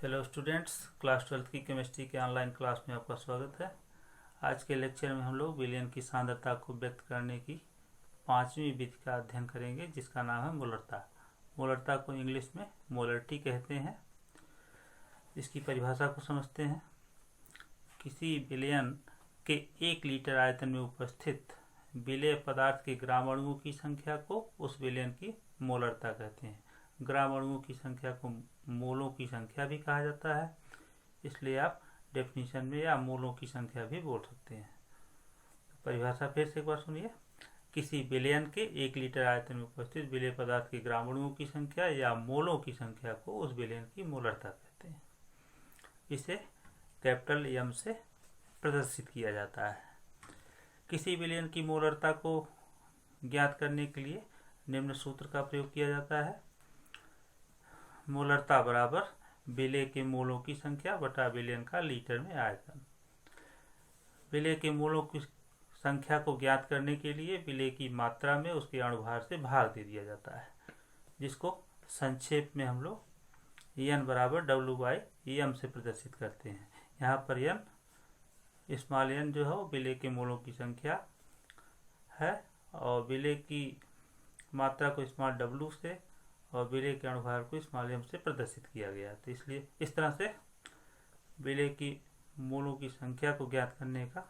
Hello students, class 12 की chemistry के online class में आपका स्वागत है। आज के लेक्चर में हम लोग विलयन की सांद्रता को व्यक्त करने की पांचवी विधि का अध्ययन करेंगे, जिसका नाम है मोलरता। मोलरता को इंग्लिश में मोलरिटी कहते हैं। इसकी परिभाषा को समझते हैं। किसी विलयन के 1 लीटर आयतन में उपस्थित विलेय पदार्थ के ग्राम अणुओं की संख्या को उस विलयन की मोलरता कहते हैं। ग्राम अणुओं की संख्या को मोलों की संख्या भी कहा जाता है, इसलिए आप डेफिनेशन में या मोलों की संख्या भी बोल सकते हैं। परिभाषा फिर से एक बार सुनिए। किसी विलयन के 1 लीटर आयतन में उपस्थित विलेय पदार्थ के ग्राम अणुओं की संख्या या मोलों की संख्या को उस विलयन की मोलरता कहते हैं। इसे कैपिटल एम से प्रदर्शित किया जाता है। किसी विलयन की मोलरता को ज्ञात करने के लिए निम्न सूत्र का प्रयोग किया जाता है। मोलरता बराबर विलेय के मोलों की संख्या बटा विलयन का लीटर में आयतन। विलेय के मोलों की संख्या को ज्ञात करने के लिए विलेय की मात्रा में उसके अणुभार से भाग दे दिया जाता है, जिसको संक्षेप में हम लोग एन बराबर W/m से प्रदर्शित करते हैं। यहाँ पर एन स्मॉल एन जो है वो विलेय के मोलों की संख्या है और विलेय की मात्रा को स्मॉल w से और विलेय के अणुभार को स्मॉल m से प्रदर्शित किया गया। तो इसलिए इस तरह से विलेय की मोलों की संख्या को ज्ञात करने का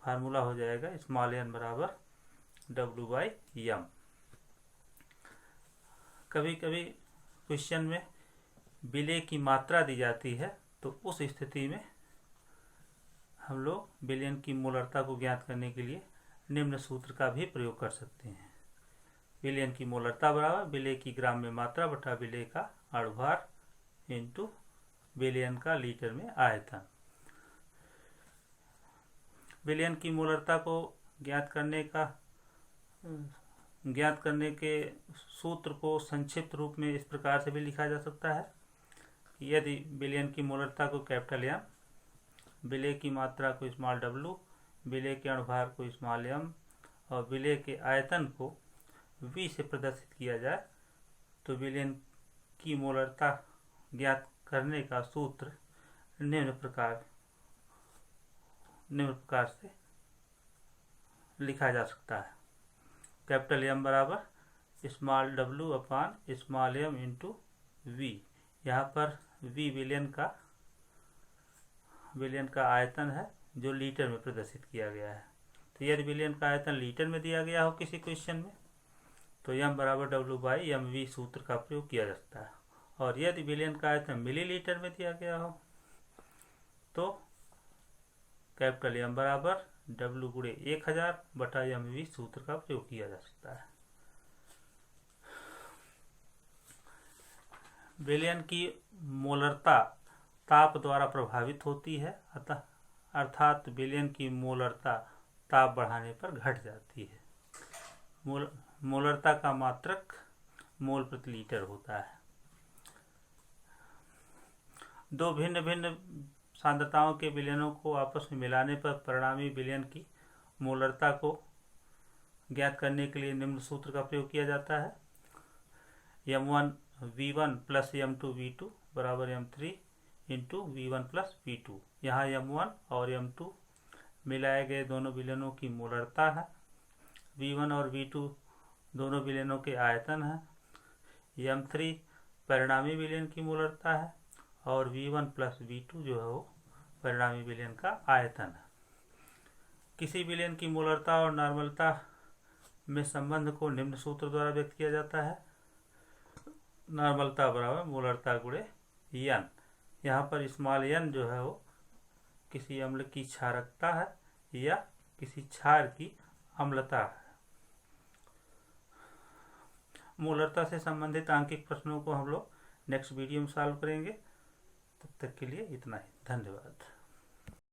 फार्मूला हो जाएगा स्मॉल n बराबर W/m। कभी कभी क्वेश्चन में विलेय की मात्रा दी जाती है, तो उस स्थिति में हम लोग विलयन की मोलरता को ज्ञात करने के लिए निम्न सूत्र का भी प्रयोग कर सकते हैं। विलयन की मोलरता बराबर विलेय की ग्राम में मात्रा बटा विलेय का अणुभार इंटू विलयन का लीटर में आयतन। विलयन की मोलरता को ज्ञात करने के सूत्र को संक्षिप्त रूप में इस प्रकार से भी लिखा जा सकता है। यदि विलयन की मोलरता को कैपिटल एम, विलेय की मात्रा को स्मॉल w, विलेय के अणुभार को स्मॉल m और विलेय के आयतन को v से प्रदर्शित किया जाए, तो विलयन की मोलरता ज्ञात करने का सूत्र निम्न प्रकार से लिखा जा सकता है। कैपिटल एम बराबर स्मॉल w अपान स्मॉल m इंटू v। यहाँ पर v विलयन का आयतन है जो लीटर में प्रदर्शित किया गया है। तो यदि विलयन का आयतन लीटर में दिया गया हो किसी क्वेश्चन में, तो m बराबर W/mv सूत्र का प्रयोग किया जा सकता है। और यदि विलयन का आयतन मिलीलीटर में दिया गया हो, तो कैपिटल M बराबर W/1000 बटा mv सूत्र का प्रयोग किया जा सकता है। विलयन की मोलरता ताप द्वारा प्रभावित होती है, अर्थात विलयन की मोलरता ताप बढ़ाने पर घट जाती है। मोलरता का मात्रक मोल प्रति लीटर होता है। दो भिन्न भिन्न सांद्रताओं के विलयनों को आपस में मिलाने पर परिणामी विलयन की मोलरता को ज्ञात करने के लिए निम्न सूत्र का प्रयोग किया जाता है। m1v1 प्लस m2v2 बराबर m3 into v1 plus v2। यहाँ m1 और m2 मिलाए गए दोनों विलयनों की मोलरता है। v1 और v2 दोनों विलयनों के आयतन है। m3 परिणामी विलयन की मोलरता है और v1 प्लस v2 जो है वो परिणामी विलयन का आयतन है। किसी विलयन की मोलरता और नॉर्मलता में संबंध को निम्न सूत्र द्वारा व्यक्त किया जाता है। नॉर्मलता बराबर मोलरता गुणे n। यहाँ पर स्मॉल n जो है वो किसी अम्ल की क्षारकता है या किसी क्षार की अम्लता है। मोलरता से संबंधित आंकिक प्रश्नों को हम लोग नेक्स्ट वीडियो में सॉल्व करेंगे। तब तक के लिए इतना ही। धन्यवाद।